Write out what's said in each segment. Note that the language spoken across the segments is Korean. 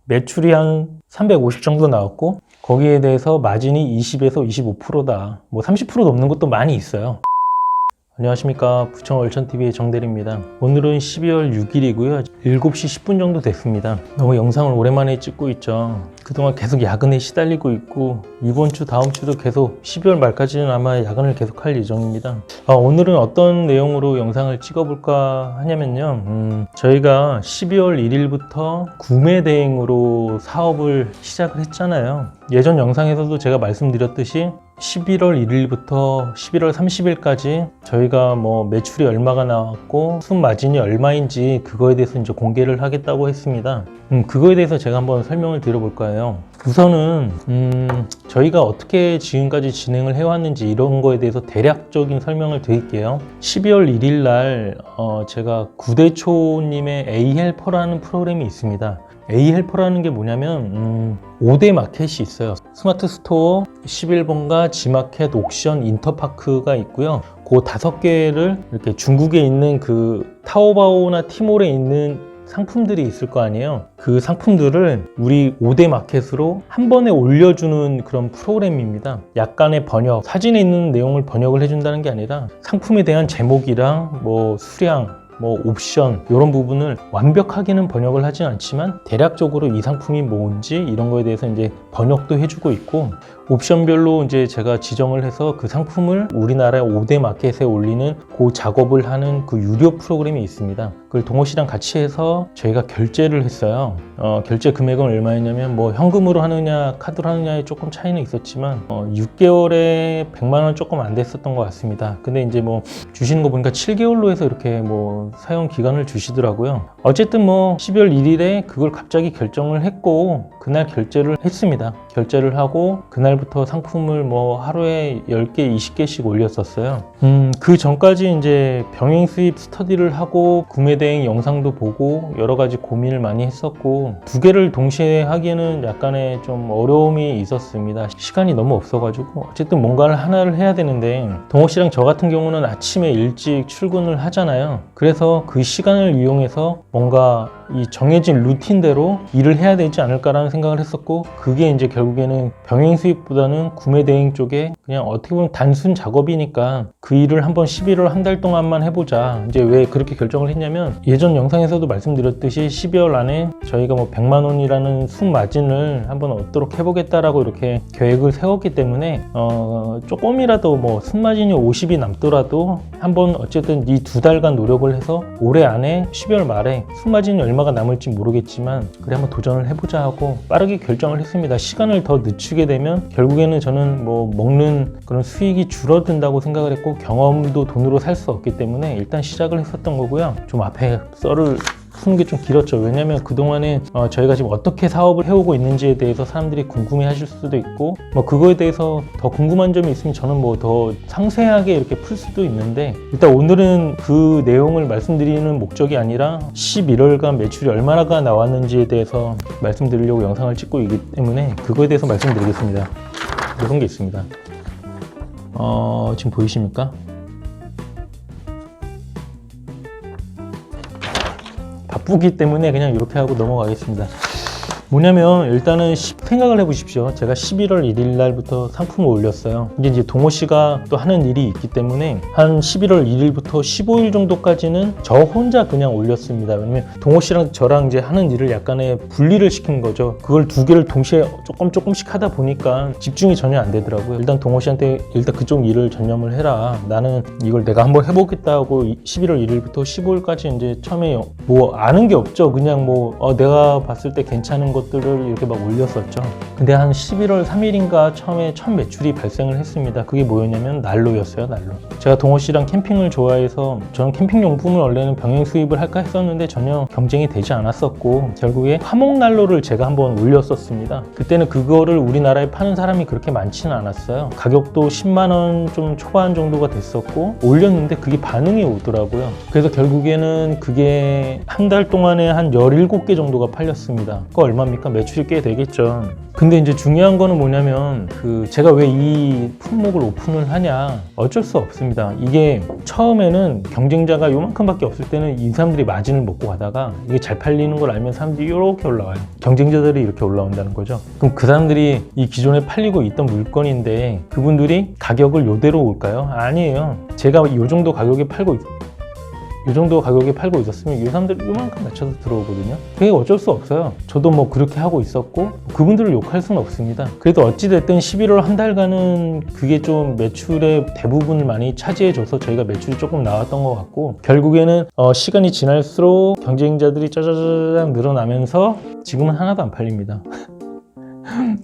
매출이 한 350 정도 나왔고 거기에 대해서 마진이 20에서 25%다. 뭐 30% 넘는 것도 많이 있어요. 안녕하십니까, 부천 월천TV의 정대리입니다. 오늘은 12월 6일이고요 7시 10분 정도 됐습니다. 너무 영상을 오랜만에 찍고 있죠. 그동안 계속 야근에 시달리고 있고 이번 주 다음 주도 계속 12월 말까지는 아마 야근을 계속 할 예정입니다. 오늘은 어떤 내용으로 영상을 찍어볼까 하냐면요, 저희가 12월 1일부터 구매 대행으로 사업을 시작을 했잖아요. 예전 영상에서도 제가 말씀드렸듯이 11월 1일부터 11월 30일까지 저희가 뭐 매출이 얼마가 나왔고 순마진이 얼마인지 그거에 대해서 이제 공개를 하겠다고 했습니다. 그거에 대해서 제가 한번 설명을 드려볼까요? 우선은 저희가 어떻게 지금까지 진행을 해왔는지 이런 거에 대해서 대략적인 설명을 드릴게요. 12월 1일 날 제가 구대초님의 A헬퍼라는 프로그램이 있습니다. A헬퍼라는 게 뭐냐면 5대 마켓이 있어요. 스마트 스토어, 11번가, 지마켓, 옥션, 인터파크가 있고요. 그 5개를 이렇게 중국에 있는 그 타오바오나 티몰에 있는 상품들이 있을 거 아니에요. 그 상품들을 우리 5대 마켓으로 한 번에 올려주는 그런 프로그램입니다. 약간의 번역, 사진에 있는 내용을 번역을 해준다는 게 아니라 상품에 대한 제목이랑 뭐 수량, 뭐 옵션 이런 부분을 완벽하게는 번역을 하진 않지만 대략적으로 이 상품이 뭔지 이런 거에 대해서 이제 번역도 해주고 있고, 옵션별로 이제 제가 지정을 해서 그 상품을 우리나라 5대 마켓에 올리는 그 작업을 하는 그 유료 프로그램이 있습니다. 그걸 동호씨랑 같이 해서 저희가 결제를 했어요. 결제 금액은 얼마였냐면 뭐 현금으로 하느냐 카드로 하느냐에 조금 차이는 있었지만 6개월에 100만 원 조금 안 됐었던 것 같습니다. 근데 이제 뭐 주시는 거 보니까 7개월로 해서 이렇게 뭐 사용 기간을 주시더라고요. 어쨌든 뭐 12월 1일에 그걸 갑자기 결정을 했고 그날 결제를 했습니다. 결제를 하고 그날부터 상품을 뭐 하루에 10개, 20개씩 올렸었어요. 그 전까지 이제 병행 수입 스터디를 하고 구매 대행 영상도 보고 여러 가지 고민을 많이 했었고 2개를 동시에 하기에는 약간의 좀 어려움이 있었습니다. 시간이 너무 없어가지고 어쨌든 뭔가를 하나를 해야 되는데 동호 씨랑 저 같은 경우는 아침에 일찍 출근을 하잖아요. 그래서 그 시간을 이용해서 뭔가 이 정해진 루틴대로 일을 해야 되지 않을까라는 생각을 했었고, 그게 이제 결국에는 병행 수입보다는 구매 대행 쪽에 그냥 어떻게 보면 단순 작업이니까 그 일을 한번 11월 한 달 동안만 해보자. 이제 왜 그렇게 결정을 했냐면 예전 영상에서도 말씀드렸듯이 12월 안에 저희가 뭐 100만 원이라는 순마진을 한번 얻도록 해보겠다라고 이렇게 계획을 세웠기 때문에 조금이라도 뭐 순마진이 50이 남더라도 한번 어쨌든 이 2달간 노력을 해서 올해 안에 12월 말에 순마진이 얼마가 남을지 모르겠지만 그래 한번 도전을 해보자 하고 빠르게 결정을 했습니다. 시간을 더 늦추게 되면 결국에는 저는 뭐 먹는 그런 수익이 줄어든다고 생각을 했고 경험도 돈으로 살 수 없기 때문에 일단 시작을 했었던 거고요. 좀 앞에 썰을 푸는 게 좀 길었죠. 왜냐면 그동안에 저희가 지금 어떻게 사업을 해오고 있는지에 대해서 사람들이 궁금해 하실 수도 있고 뭐 그거에 대해서 더 궁금한 점이 있으면 저는 뭐 더 상세하게 이렇게 풀 수도 있는데, 일단 오늘은 그 내용을 말씀드리는 목적이 아니라 11월간 매출이 얼마나 나왔는지에 대해서 말씀드리려고 영상을 찍고 있기 때문에 그거에 대해서 말씀드리겠습니다. 이런 게 있습니다. 지금 보이십니까? 바쁘기 때문에 그냥 이렇게 하고 넘어가겠습니다. 뭐냐면 일단은 생각을 해보십시오. 제가 11월 1일 날부터 상품을 올렸어요. 이제 동호 씨가 또 하는 일이 있기 때문에 한 11월 1일부터 15일 정도까지는 저 혼자 그냥 올렸습니다. 왜냐면 동호 씨랑 저랑 이제 하는 일을 약간의 분리를 시킨 거죠. 그걸 2개를 동시에 조금씩 하다 보니까 집중이 전혀 안 되더라고요. 일단 동호 씨한테 일단 그쪽 일을 전념을 해라. 나는 이걸 내가 한번 해보겠다고 11월 1일부터 15일까지 이제 처음에 뭐 아는 게 없죠. 그냥 뭐 내가 봤을 때 괜찮은 것들을 이렇게 막 올렸었죠. 근데 한 11월 3일인가 처음에 첫 매출이 발생을 했습니다. 그게 뭐였냐면 난로였어요. 난로. 제가 동호 씨랑 캠핑을 좋아해서 저는 캠핑 용품을 원래는 병행 수입을 할까 했었는데 전혀 경쟁이 되지 않았었고 결국에 화목난로를 제가 한번 올렸었습니다. 그때는 그거를 우리나라에 파는 사람이 그렇게 많지는 않았어요. 가격도 10만 원 좀 초반 정도가 됐었고 올렸는데 그게 반응이 오더라고요. 그래서 결국에는 그게 한 달 동안에 한 17개 정도가 팔렸습니다. 그거 얼마 얼마입니까? 매출이 꽤 되겠죠. 근데 이제 중요한 거는 뭐냐면 제가 왜 이 품목을 오픈을 하냐, 어쩔 수 없습니다. 이게 처음에는 경쟁자가 요만큼밖에 없을 때는 이 사람들이 마진을 먹고 가다가 이게 잘 팔리는 걸 알면 사람들이 이렇게 올라와요. 경쟁자들이 이렇게 올라온다는 거죠. 그럼 그 사람들이 이 기존에 팔리고 있던 물건인데 그분들이 가격을 요대로 올까요? 아니에요. 제가 이 정도 가격에 팔고 있었으면 이 사람들이 이만큼 맞춰서 들어오거든요. 그게 어쩔 수 없어요. 저도 뭐 그렇게 하고 있었고 그분들을 욕할 수는 없습니다. 그래도 어찌됐든 11월 한 달간은 그게 좀 매출의 대부분을 많이 차지해줘서 저희가 매출이 조금 나왔던 것 같고, 결국에는 시간이 지날수록 경쟁자들이 짜자자자 늘어나면서 지금은 하나도 안 팔립니다.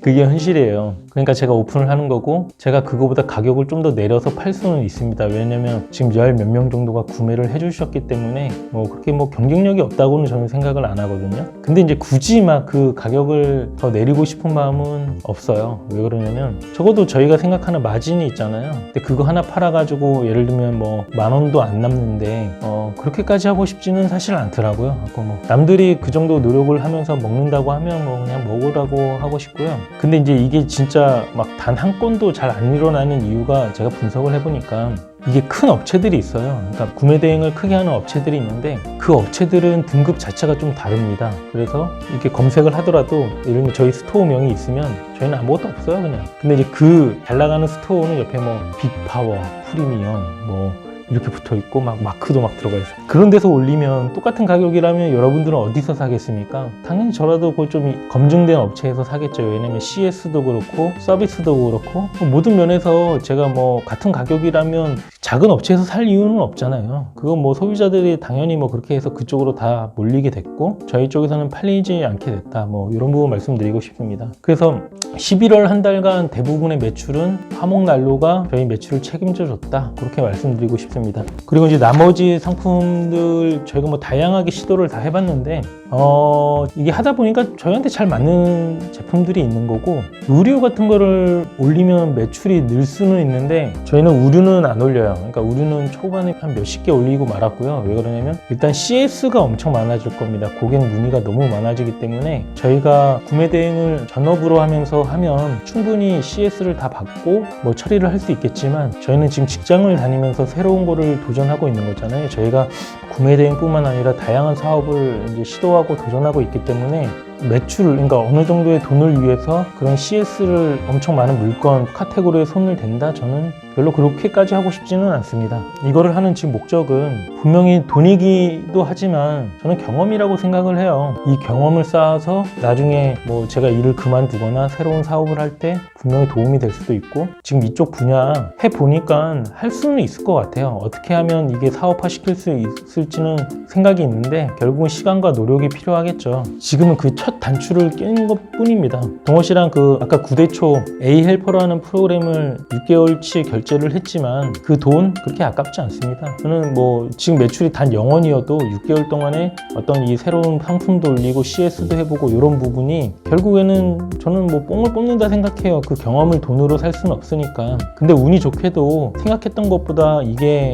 그게 현실이에요. 그러니까 제가 오픈을 하는 거고, 제가 그거보다 가격을 좀 더 내려서 팔 수는 있습니다. 왜냐면 지금 열 몇 명 정도가 구매를 해주셨기 때문에 뭐 그렇게 뭐 경쟁력이 없다고는 저는 생각을 안 하거든요. 근데 이제 굳이 막 그 가격을 더 내리고 싶은 마음은 없어요. 왜 그러냐면 적어도 저희가 생각하는 마진이 있잖아요. 근데 그거 하나 팔아가지고 예를 들면 뭐 10,000원도 안 남는데 그렇게까지 하고 싶지는 사실 않더라고요. 뭐 남들이 그 정도 노력을 하면서 먹는다고 하면 뭐 그냥 먹으라고 하고 싶고요. 근데 이제 이게 진짜 막 단 한 건도 잘 안 일어나는 이유가 제가 분석을 해보니까 이게 큰 업체들이 있어요. 그러니까 구매 대행을 크게 하는 업체들이 있는데 그 업체들은 등급 자체가 좀 다릅니다. 그래서 이렇게 검색을 하더라도 예를 들면 저희 스토어명이 있으면 저희는 아무것도 없어요, 그냥. 근데 이제 그 잘 나가는 스토어는 옆에 뭐 빅파워, 프리미엄 뭐 이렇게 붙어 있고 막 마크도 막 들어가 있어요. 그런 데서 올리면 똑같은 가격이라면 여러분들은 어디서 사겠습니까? 당연히 저라도 그 좀 검증된 업체에서 사겠죠. 왜냐면 CS도 그렇고 서비스도 그렇고 모든 면에서 제가 뭐 같은 가격이라면 작은 업체에서 살 이유는 없잖아요. 그건 뭐 소비자들이 당연히 뭐 그렇게 해서 그쪽으로 다 몰리게 됐고 저희 쪽에서는 팔리지 않게 됐다. 뭐 이런 부분 말씀드리고 싶습니다. 그래서 11월 한 달간 대부분의 매출은 화목난로가 저희 매출을 책임져 줬다. 그렇게 말씀드리고 싶습니다. 그리고 이제 나머지 상품들 저희가 뭐 다양하게 시도를 다 해봤는데 이게 하다 보니까 저희한테 잘 맞는 제품들이 있는 거고, 의류 같은 거를 올리면 매출이 늘 수는 있는데 저희는 의류는 안 올려요. 그러니까 의류는 초반에 한 몇십 개 올리고 말았고요. 왜 그러냐면 일단 CS가 엄청 많아질 겁니다. 고객 문의가 너무 많아지기 때문에 저희가 구매 대행을 전업으로 하면서 하면 충분히 CS를 다 받고 뭐 처리를 할 수 있겠지만, 저희는 지금 직장을 다니면서 새로운 거를 도전하고 있는 거잖아요. 저희가 구매 대행뿐만 아니라 다양한 사업을 이제 시도하고 도전하고 있기 때문에 매출을, 그러니까 어느 정도의 돈을 위해서 그런 CS를 엄청 많은 물건 카테고리에 손을 댄다? 저는 별로 그렇게까지 하고 싶지는 않습니다. 이거를 하는 지금 목적은 분명히 돈이기도 하지만 저는 경험이라고 생각을 해요. 이 경험을 쌓아서 나중에 뭐 제가 일을 그만두거나 새로운 사업을 할 때 분명히 도움이 될 수도 있고, 지금 이쪽 분야 해보니까 할 수는 있을 것 같아요. 어떻게 하면 이게 사업화 시킬 수 있을지는 생각이 있는데 결국은 시간과 노력이 필요하겠죠. 지금은 그 첫 단추를 깬 것 뿐입니다. 동호 씨랑 그 아까 9대 초 A 헬퍼라는 프로그램을 6개월치 결제를 했지만 그 돈 그렇게 아깝지 않습니다. 저는 뭐 지금 매출이 단 0원이어도 6개월 동안에 어떤 이 새로운 상품도 올리고 CS도 해보고 이런 부분이 결국에는 저는 뭐 뽕을 뽑는다 생각해요. 그 경험을 돈으로 살 수는 없으니까. 근데 운이 좋게도 생각했던 것보다 이게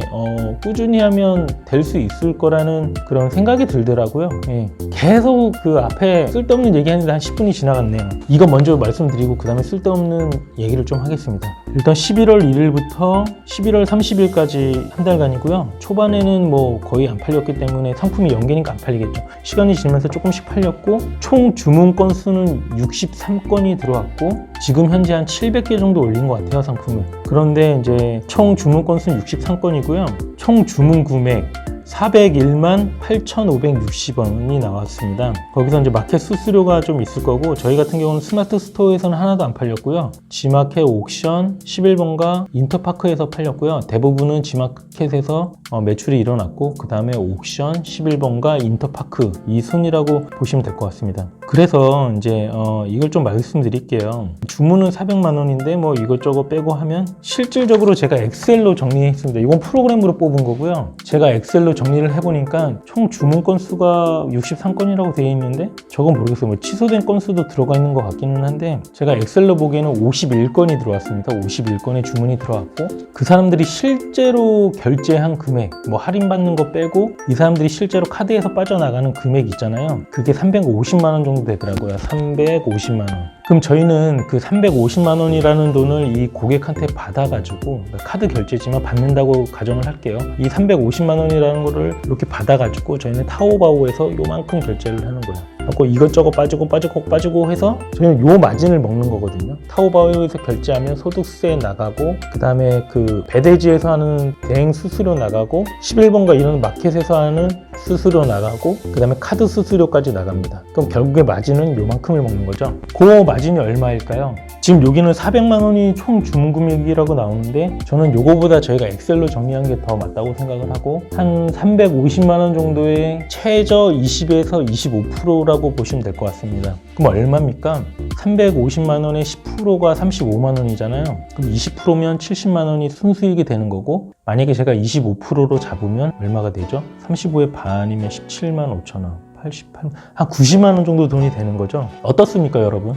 꾸준히 하면 될 수 있을 거라는 그런 생각이 들더라고요. 예. 계속 그 앞에 쓸데없는 얘기하는데 한 10분이 지나갔네요. 이거 먼저 말씀드리고 그 다음에 쓸데없는 얘기를 좀 하겠습니다. 일단 11월 1일부터 11월 30일까지 한 달간이고요. 초반에는 뭐 거의 안 팔렸기 때문에 상품이 연계니까 안 팔리겠죠. 시간이 지나면서 조금씩 팔렸고, 총 주문 건수는 63건이 들어왔고 지금 현재 한 700개 정도 올린 것 같아요, 상품을. 그런데 이제 총 주문 건수는 63건이고요. 총 주문 금액 401만 8,560원이 나왔습니다. 거기서 이제 마켓 수수료가 좀 있을 거고, 저희 같은 경우는 스마트 스토어에서는 하나도 안 팔렸고요. G마켓, 옥션, 11번가, 인터파크에서 팔렸고요. 대부분은 G마켓에서 매출이 일어났고, 그 다음에 옥션, 11번가, 인터파크 이 순이라고 보시면 될 것 같습니다. 그래서 이제 이걸 좀 말씀드릴게요. 주문은 400만 원인데 뭐 이것저것 빼고 하면 실질적으로 제가 엑셀로 정리했습니다. 이건 프로그램으로 뽑은 거고요. 제가 엑셀로 정리를 해보니까 총 주문 건수가 63건이라고 되어 있는데 저건 모르겠어요. 뭐 취소된 건수도 들어가 있는 것 같기는 한데 제가 엑셀로 보기에는 51건이 들어왔습니다. 51건의 주문이 들어왔고 그 사람들이 실제로 결제한 금액, 뭐 할인받는 거 빼고 이 사람들이 실제로 카드에서 빠져나가는 금액 있잖아요. 그게 350만 원 정도 되더라고요. 350만 원. 그럼 저희는 그 350만 원이라는 돈을 이 고객한테 받아가지고 카드 결제지만 받는다고 가정을 할게요. 이 350만 원이라는 거를 이렇게 받아가지고 저희는 타오바오에서 요만큼 결제를 하는 거예요. 그래서 이것저것 빠지고 해서 저희는 요 마진을 먹는 거거든요. 타오바오에서 결제하면 소득세 나가고 그 다음에 그 배대지에서 하는 대행 수수료 나가고 11번가 이런 마켓에서 하는 수수료 나가고 그 다음에 카드 수수료까지 나갑니다. 그럼 결국에 마진은 요만큼을 먹는 거죠. 그 마진이 얼마일까요? 지금 여기는 400만 원이 총 주문 금액이라고 나오는데 저는 요거보다 저희가 엑셀로 정리한 게 더 맞다고 생각을 하고 한 350만 원 정도의 최저 20에서 25%라고 보시면 될 것 같습니다. 그럼 얼마입니까? 350만 원의 10%가 35만 원이잖아요. 그럼 20%면 70만 원이 순수익이 되는 거고 만약에 제가 25%로 잡으면 얼마가 되죠? 35의 반이면 17만 5천 원, 88, 한 90만 원 정도 돈이 되는 거죠. 어떻습니까, 여러분?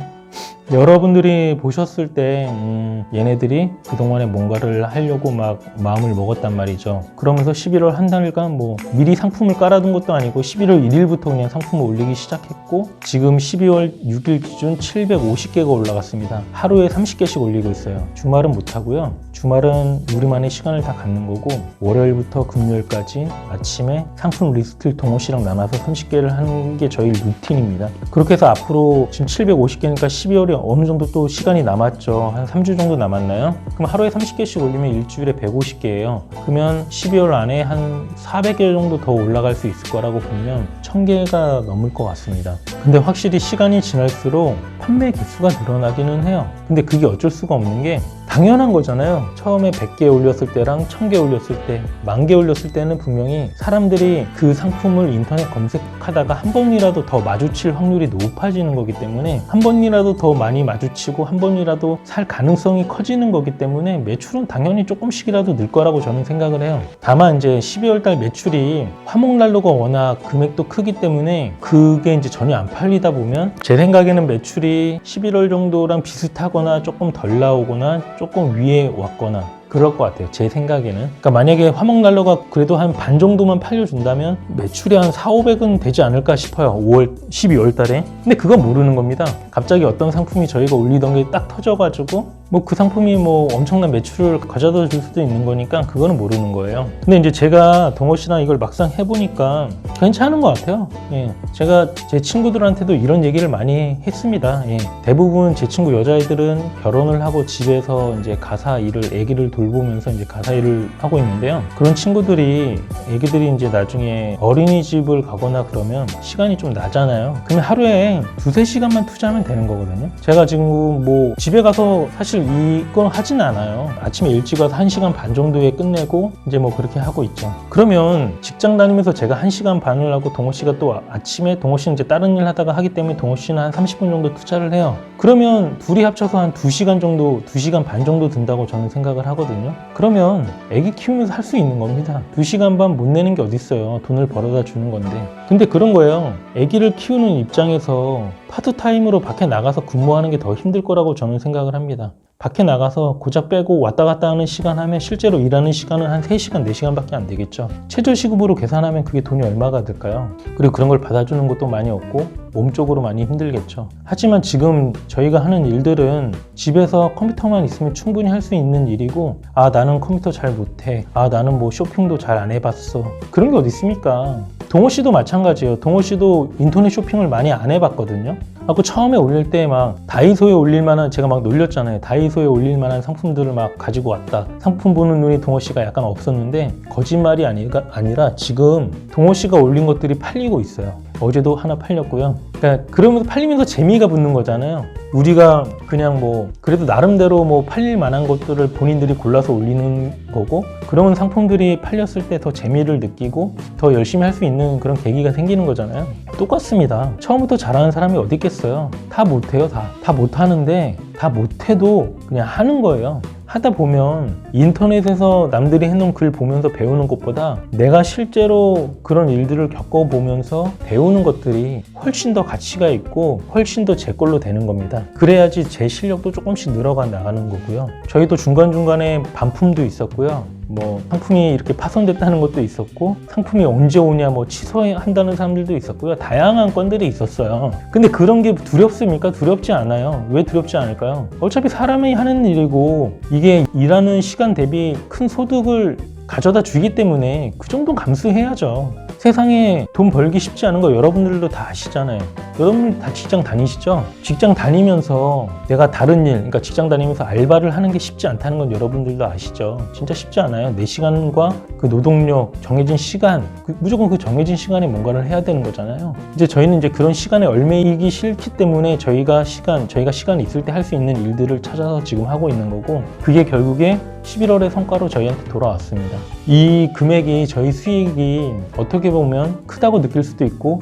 여러분들이 보셨을 때 얘네들이 그동안에 뭔가를 하려고 막 마음을 먹었단 말이죠. 그러면서 11월 한 달간 뭐 미리 상품을 깔아둔 것도 아니고 11월 1일부터 그냥 상품을 올리기 시작했고 지금 12월 6일 기준 750개가 올라갔습니다. 하루에 30개씩 올리고 있어요. 주말은 못하고요. 주말은 우리만의 시간을 다 갖는 거고 월요일부터 금요일까지 아침에 상품 리스트를 동호 씨랑 나눠서 30개를 하는 게 저희 루틴입니다. 그렇게 해서 앞으로 지금 750개니까 12월이 어느 정도 또 시간이 남았죠. 한 3주 정도 남았나요? 그럼 하루에 30개씩 올리면 일주일에 150개예요. 그러면 12월 안에 한 400개 정도 더 올라갈 수 있을 거라고 보면 1000개가 넘을 것 같습니다. 근데 확실히 시간이 지날수록 판매 개수가 늘어나기는 해요. 근데 그게 어쩔 수가 없는 게 당연한 거잖아요. 처음에 100개 올렸을 때랑 1000개 올렸을 때, 10,000개 올렸을 때는 분명히 사람들이 그 상품을 인터넷 검색하다가 한 번이라도 더 마주칠 확률이 높아지는 거기 때문에 한 번이라도 더 많이 마주치고 한 번이라도 살 가능성이 커지는 거기 때문에 매출은 당연히 조금씩이라도 늘 거라고 저는 생각을 해요. 다만 이제 12월 달 매출이 화목난로가 워낙 금액도 크기 때문에 그게 이제 전혀 안 팔리다 보면 제 생각에는 매출이 11월 정도랑 비슷하거나 조금 덜 나오거나 조금 위에 왔거나 그럴 것 같아요. 제 생각에는. 그러니까 만약에 화목난로가 그래도 한 반 정도만 팔려준다면 매출이 한 4,500은 되지 않을까 싶어요. 12월 달에. 근데 그건 모르는 겁니다. 갑자기 어떤 상품이 저희가 올리던 게 딱 터져가지고 뭐 그 상품이 뭐 엄청난 매출을 가져다 줄 수도 있는 거니까 그거는 모르는 거예요. 근데 이제 제가 동호 씨랑 이걸 막상 해보니까 괜찮은 것 같아요. 예. 제가 제 친구들한테도 이런 얘기를 많이 했습니다. 예. 대부분 제 친구 여자애들은 결혼을 하고 집에서 이제 가사 일을 애기를 돌보면서 이제 가사 일을 하고 있는데요. 그런 친구들이 애기들이 이제 나중에 어린이집을 가거나 그러면 시간이 좀 나잖아요. 그러면 하루에 2-3시간만 투자하면 되는 거거든요. 제가 지금 뭐 집에 가서 사실 이건 하진 않아요. 아침에 일찍 와서 1시간 반 정도에 끝내고 이제 뭐 그렇게 하고 있죠. 그러면 직장 다니면서 제가 1시간 반을 하고 동호 씨가 또 아침에 동호 씨는 이제 다른 일 하다가 하기 때문에 동호 씨는 한 30분 정도 투자를 해요. 그러면 둘이 합쳐서 한 2시간 정도, 2시간 반 정도 든다고 저는 생각을 하거든요. 그러면 애기 키우면서 할 수 있는 겁니다. 2시간 반 못 내는 게 어딨어요. 돈을 벌어다 주는 건데. 근데 그런 거예요. 애기를 키우는 입장에서 파트타임으로 밖에 나가서 근무하는 게 더 힘들 거라고 저는 생각을 합니다. 밖에 나가서 고작 빼고 왔다 갔다 하는 시간 하면 실제로 일하는 시간은 한 3시간, 4시간밖에 안 되겠죠. 최저시급으로 계산하면 그게 돈이 얼마가 들까요? 그리고 그런 걸 받아주는 것도 많이 없고 몸쪽으로 많이 힘들겠죠. 하지만 지금 저희가 하는 일들은 집에서 컴퓨터만 있으면 충분히 할 수 있는 일이고 아 나는 컴퓨터 잘 못해. 아 나는 뭐 쇼핑도 잘 안 해봤어. 그런 게 어디 있습니까? 동호 씨도 마찬가지예요. 동호 씨도 인터넷 쇼핑을 많이 안 해봤거든요. 그 처음에 올릴 때 막 다이소에 올릴 만한 제가 막 놀렸잖아요. 다이소에 올릴 만한 상품들을 막 가지고 왔다. 상품 보는 눈이 동호 씨가 약간 없었는데 거짓말이 아니라 지금 동호 씨가 올린 것들이 팔리고 있어요. 어제도 하나 팔렸고요. 그러니까 그러면서 팔리면서 재미가 붙는 거잖아요. 우리가 그냥 뭐 그래도 나름대로 뭐 팔릴 만한 것들을 본인들이 골라서 올리는 거고 그런 상품들이 팔렸을 때 더 재미를 느끼고 더 열심히 할 수 있는 그런 계기가 생기는 거잖아요. 똑같습니다. 처음부터 잘하는 사람이 어디 있겠어요. 다 못해요. 다 못하는데 다 못해도 그냥 하는 거예요. 하다 보면 인터넷에서 남들이 해놓은 글 보면서 배우는 것보다 내가 실제로 그런 일들을 겪어보면서 배우는 것들이 훨씬 더 가치가 있고 훨씬 더 제 걸로 되는 겁니다. 그래야지 제 실력도 조금씩 늘어가 나가는 거고요. 저희도 중간중간에 반품도 있었고요. 뭐 상품이 이렇게 파손됐다는 것도 있었고, 상품이 언제 오냐 뭐 취소한다는 사람들도 있었고요. 다양한 건들이 있었어요. 근데 그런 게 두렵습니까? 두렵지 않아요. 왜 두렵지 않을까요? 어차피 사람이 하는 일이고 이게 일하는 시간 대비 큰 소득을 가져다 주기 때문에 그 정도는 감수해야죠. 세상에 돈 벌기 쉽지 않은 거 여러분들도 다 아시잖아요. 여러분들 다 직장 다니시죠? 직장 다니면서 내가 다른 일, 그러니까 직장 다니면서 알바를 하는 게 쉽지 않다는 건 여러분들도 아시죠? 진짜 쉽지 않아요. 내 시간과 그 노동력, 정해진 시간, 무조건 그 정해진 시간에 뭔가를 해야 되는 거잖아요. 이제 저희는 이제 그런 시간에 얽매이기 싫기 때문에 저희가 시간이 있을 때 할 수 있는 일들을 찾아서 지금 하고 있는 거고, 그게 결국에 11월의 성과로 저희한테 돌아왔습니다. 이 금액이, 저희 수익이 어떻게 보면 크다고 느낄 수도 있고,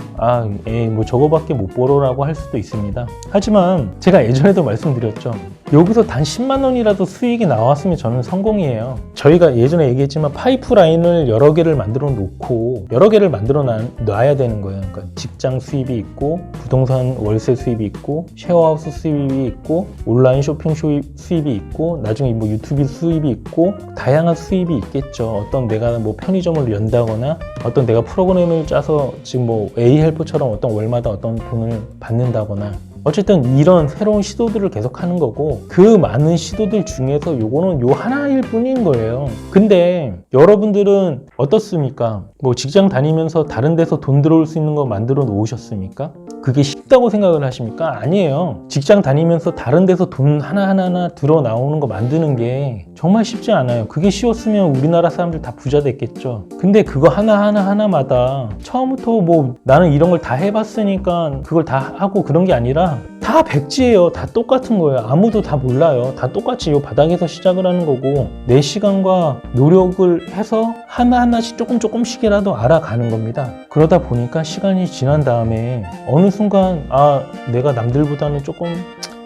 뭐 저거밖에 못 벌어라고 할 수도 있습니다. 하지만 제가 예전에도 말씀드렸죠. 여기서 단 10만 원이라도 수익이 나왔으면 저는 성공이에요. 저희가 예전에 얘기했지만 파이프라인을 여러 개를 만들어 놓고 여러 개를 만들어 놔야 되는 거예요. 그러니까 직장 수입이 있고, 부동산 월세 수입이 있고, 쉐어하우스 수입이 있고, 온라인 쇼핑 수입이 있고, 나중에 뭐 유튜브 수입이 있고, 다양한 수입이 있겠죠. 어떤 내가 뭐 편의점을 연다거나, 어떤 내가 프로그램을 짜서 지금 뭐 A 헬퍼처럼 어떤 월마다 어떤 돈을 받는다거나, 어쨌든 이런 새로운 시도들을 계속 하는 거고, 그 많은 시도들 중에서 요거는 요 하나일 뿐인 거예요. 근데 여러분들은 어떻습니까? 뭐 직장 다니면서 다른 데서 돈 들어올 수 있는 거 만들어 놓으셨습니까? 그게 쉽다고 생각을 하십니까? 아니에요. 직장 다니면서 다른 데서 돈 하나하나 들어 나오는 거 만드는 게 정말 쉽지 않아요. 그게 쉬웠으면 우리나라 사람들 다 부자 됐겠죠. 근데 그거 하나마다 처음부터 뭐 나는 이런 걸 다 해봤으니까 그걸 다 하고 그런 게 아니라 다 백지예요. 다 똑같은 거예요. 아무도 다 몰라요. 다 똑같이 이 바닥에서 시작을 하는 거고, 내 시간과 노력을 해서 하나하나씩 조금씩이라도 알아가는 겁니다. 그러다 보니까 시간이 지난 다음에 어느 순간 내가 남들보다는 조금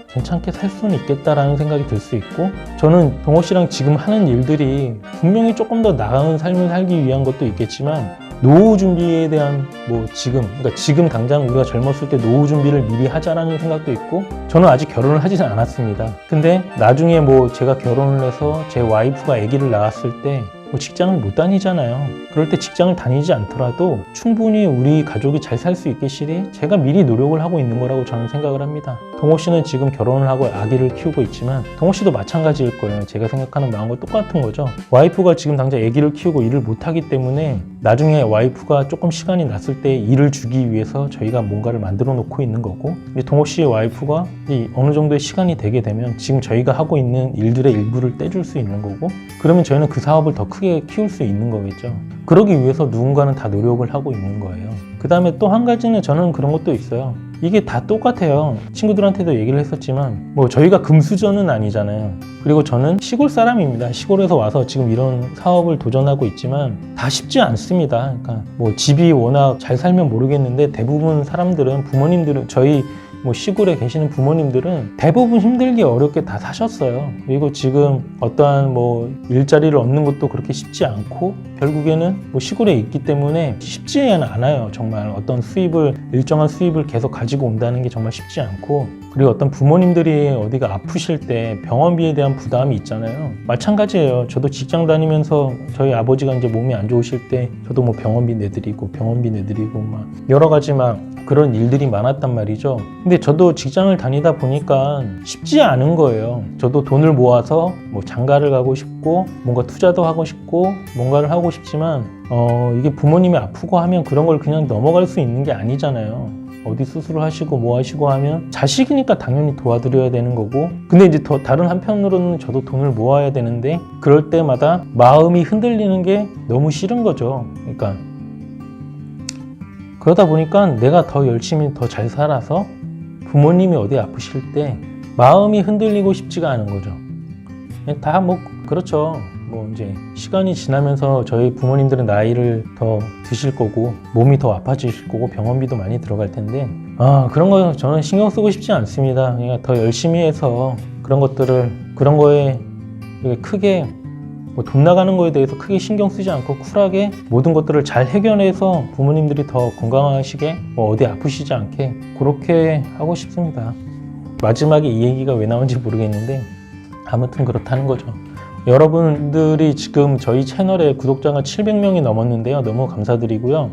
괜찮게 살 수는 있겠다라는 생각이 들 수 있고, 저는 동호 씨랑 지금 하는 일들이 분명히 조금 더 나은 삶을 살기 위한 것도 있겠지만, 노후 준비에 대한 그러니까 지금 당장 우리가 젊었을 때 노후 준비를 미리 하자라는 생각도 있고, 저는 아직 결혼을 하지는 않았습니다. 근데 나중에 제가 결혼을 해서 제 와이프가 아기를 낳았을 때 직장을 못 다니잖아요. 그럴 때 직장을 다니지 않더라도 충분히 우리 가족이 잘 살 수 있겠으니 제가 미리 노력을 하고 있는 거라고 저는 생각을 합니다. 동호 씨는 지금 결혼을 하고 아기를 키우고 있지만 동호 씨도 마찬가지일 거예요. 제가 생각하는 마음과 똑같은 거죠. 와이프가 지금 당장 아기를 키우고 일을 못 하기 때문에 나중에 와이프가 조금 시간이 났을 때 일을 주기 위해서 저희가 뭔가를 만들어 놓고 있는 거고, 동호 씨의 와이프가 어느 정도의 시간이 되게 되면 지금 저희가 하고 있는 일들의 일부를 떼줄 수 있는 거고, 그러면 저희는 그 사업을 더 크게 키울 수 있는 거겠죠. 그러기 위해서 누군가는 다 노력을 하고 있는 거예요. 그 다음에 또 한 가지는 저는 그런 것도 있어요. 이게 다 똑같아요. 친구들한테도 얘기를 했었지만 저희가 금수저는 아니잖아요. 그리고 저는 시골 사람입니다. 시골에서 와서 지금 이런 사업을 도전하고 있지만 다 쉽지 않습니다. 그러니까 집이 워낙 잘 살면 모르겠는데 대부분 사람들은, 부모님들은, 저희 시골에 계시는 부모님들은 대부분 힘들게 어렵게 다 사셨어요. 그리고 지금 어떠한 일자리를 얻는 것도 그렇게 쉽지 않고, 결국에는 시골에 있기 때문에 쉽지 않아요. 정말 어떤 일정한 수입을 계속 가지고 온다는 게 정말 쉽지 않고, 그리고 어떤 부모님들이 어디가 아프실 때 병원비에 대한 부담이 있잖아요. 마찬가지예요. 저도 직장 다니면서 저희 아버지가 이제 몸이 안 좋으실 때 저도 병원비 내드리고 여러 가지 그런 일들이 많았단 말이죠. 근데 저도 직장을 다니다 보니까 쉽지 않은 거예요. 저도 돈을 모아서 장가를 가고 싶고 뭔가 투자도 하고 싶고 뭔가를 하고 싶지만 이게 부모님이 아프고 하면 그런 걸 그냥 넘어갈 수 있는 게 아니잖아요. 어디 수술을 하시고 하시고 하면 자식이니까 당연히 도와드려야 되는 거고, 근데 이제 더 다른 한편으로는 저도 돈을 모아야 되는데 그럴 때마다 마음이 흔들리는 게 너무 싫은 거죠. 그러니까 그러다 보니까 내가 더 열심히 더 잘 살아서 부모님이 어디 아프실 때 마음이 흔들리고 싶지가 않은 거죠. 다 그렇죠. 이제 시간이 지나면서 저희 부모님들은 나이를 더 드실 거고 몸이 더 아파지실 거고 병원비도 많이 들어갈 텐데 그런 거 저는 신경 쓰고 싶지 않습니다. 그러니까 더 열심히 해서 그런 거에 이게 크게 뭐 돈 나가는 거에 대해서 크게 신경 쓰지 않고 쿨하게 모든 것들을 잘 해결해서 부모님들이 더 건강하시게 뭐 어디 아프시지 않게 그렇게 하고 싶습니다. 마지막에 이 얘기가 왜 나온지 모르겠는데 아무튼 그렇다는 거죠. 여러분들이 지금 저희 채널에 구독자가 700명이 넘었는데요. 너무 감사드리고요.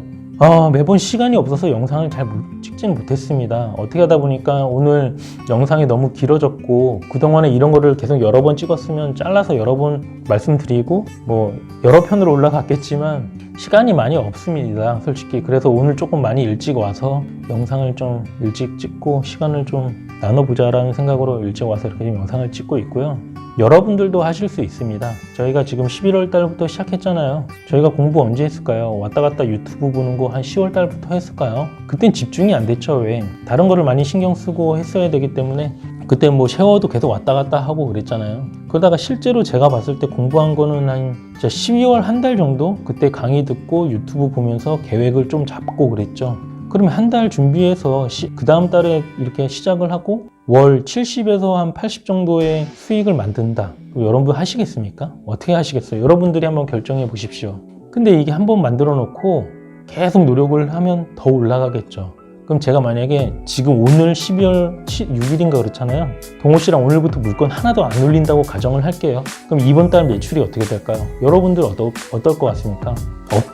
매번 시간이 없어서 영상을 잘 찍지는 못했습니다. 어떻게 하다 보니까 오늘 영상이 너무 길어졌고 그동안에 이런 거를 계속 여러 번 찍었으면 잘라서 여러 번 말씀드리고 뭐 여러 편으로 올라갔겠지만 시간이 많이 없습니다. 솔직히. 그래서 오늘 조금 많이 일찍 와서 영상을 좀 일찍 찍고 시간을 좀 나눠보자라는 생각으로 일찍 와서 이렇게 지금 영상을 찍고 있고요. 여러분들도 하실 수 있습니다. 저희가 지금 11월 달부터 시작했잖아요. 저희가 공부 언제 했을까요? 왔다 갔다 유튜브 보는 거 한 10월 달부터 했을까요? 그땐 집중이 안 됐죠. 왜? 다른 거를 많이 신경 쓰고 했어야 되기 때문에 그때 뭐 쉐어도 계속 왔다 갔다 하고 그랬잖아요. 그러다가 실제로 제가 봤을 때 공부한 거는 한 12월 한 달 정도? 그때 강의 듣고 유튜브 보면서 계획을 좀 잡고 그랬죠. 그러면 한 달 준비해서 그 다음 달에 이렇게 시작을 하고 월 70에서 한 80 정도의 수익을 만든다. 여러분 하시겠습니까? 어떻게 하시겠어요? 여러분들이 한번 결정해 보십시오. 근데 이게 한번 만들어 놓고 계속 노력을 하면 더 올라가겠죠. 그럼 제가 만약에 지금 오늘 12월 6일인가 그렇잖아요. 동호 씨랑 오늘부터 물건 하나도 안 올린다고 가정을 할게요. 그럼 이번 달 매출이 어떻게 될까요? 여러분들 어떨 것 같습니까?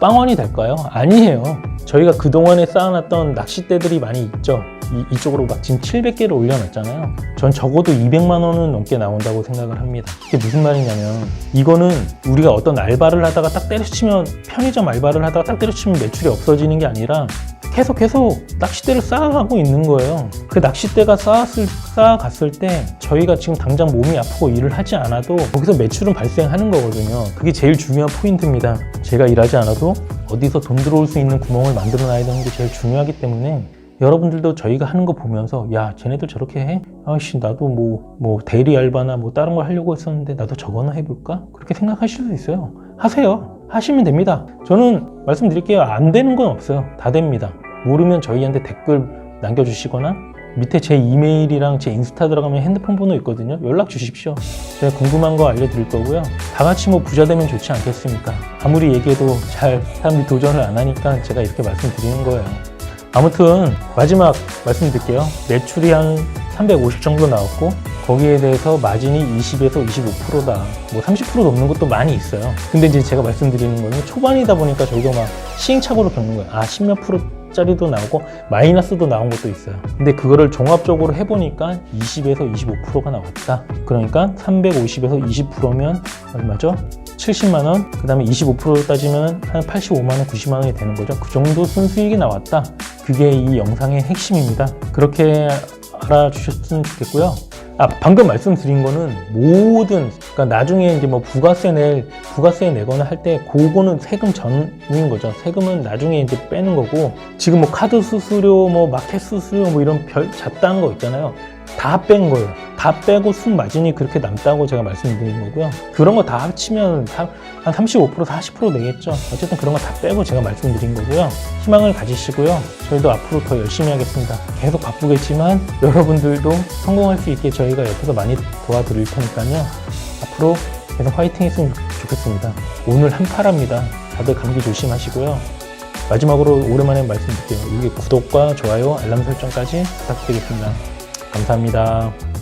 빵원이 될까요? 아니에요. 저희가 그동안에 쌓아놨던 낚싯대들이 많이 있죠. 이쪽으로 막 지금 700개를 올려놨잖아요. 전 적어도 200만 원은 넘게 나온다고 생각을 합니다. 이게 무슨 말이냐면 이거는 우리가 어떤 알바를 하다가 딱 때려치면 편의점 알바를 하다가 딱 때려치면 매출이 없어지는 게 아니라 계속 낚싯대를 쌓아가고 있는 거예요. 그 낚싯대가 쌓아갔을 때 저희가 지금 당장 몸이 아프고 일을 하지 않아도 거기서 매출은 발생하는 거거든요. 그게 제일 중요한 포인트입니다. 제가 일하지 않아도 어디서 돈 들어올 수 있는 구멍을 만들어 놔야 되는 게 제일 중요하기 때문에 여러분들도 저희가 하는 거 보면서 야 쟤네들 저렇게 해? 아씨 나도 뭐 대리 알바나 뭐 다른 걸 하려고 했었는데 나도 저거나 해볼까? 그렇게 생각하실 수 있어요. 하세요. 하시면 됩니다. 저는 말씀드릴게요. 안 되는 건 없어요. 다 됩니다. 모르면 저희한테 댓글 남겨주시거나 밑에 제 이메일이랑 제 인스타 들어가면 핸드폰 번호 있거든요. 연락 주십시오. 제가 궁금한 거 알려드릴 거고요. 다 같이 뭐 부자 되면 좋지 않겠습니까? 아무리 얘기해도 잘 사람들이 도전을 안 하니까 제가 이렇게 말씀드리는 거예요. 아무튼 마지막 말씀드릴게요. 매출이 한 350 정도 나왔고 거기에 대해서 마진이 20에서 25%다. 뭐 30% 넘는 것도 많이 있어요. 근데 이제 제가 말씀드리는 거는 초반이다 보니까 저희가 막 시행착오를 겪는 거예요. 10몇 %짜리도 나오고 마이너스도 나온 것도 있어요. 근데 그거를 종합적으로 해보니까 20에서 25%가 나왔다. 그러니까 350에서 20%면 얼마죠? 70만 원, 그 다음에 25% 따지면 한 85만 원, 90만 원이 되는 거죠. 그 정도 순수익이 나왔다. 그게 이 영상의 핵심입니다. 그렇게 알아주셨으면 좋겠고요. 방금 말씀드린 거는 모든, 그러니까 나중에 이제 뭐 부가세 내거나 할 때 그거는 세금 전인 거죠. 세금은 나중에 이제 빼는 거고, 지금 뭐 카드 수수료, 뭐 마켓 수수료, 뭐 이런 별 잡다한 거 있잖아요. 다 뺀 거예요. 다 빼고 순마진이 그렇게 남다고 제가 말씀드린 거고요. 그런 거 다 합치면 한 35%, 40% 내겠죠. 어쨌든 그런 거 다 빼고 제가 말씀드린 거고요. 희망을 가지시고요. 저희도 앞으로 더 열심히 하겠습니다. 계속 바쁘겠지만 여러분들도 성공할 수 있게 저희가 옆에서 많이 도와드릴 테니까요. 앞으로 계속 화이팅 했으면 좋겠습니다. 오늘 한파랍니다. 다들 감기 조심하시고요. 마지막으로 오랜만에 말씀드릴게요. 이게 구독과 좋아요, 알람 설정까지 부탁드리겠습니다. 감사합니다.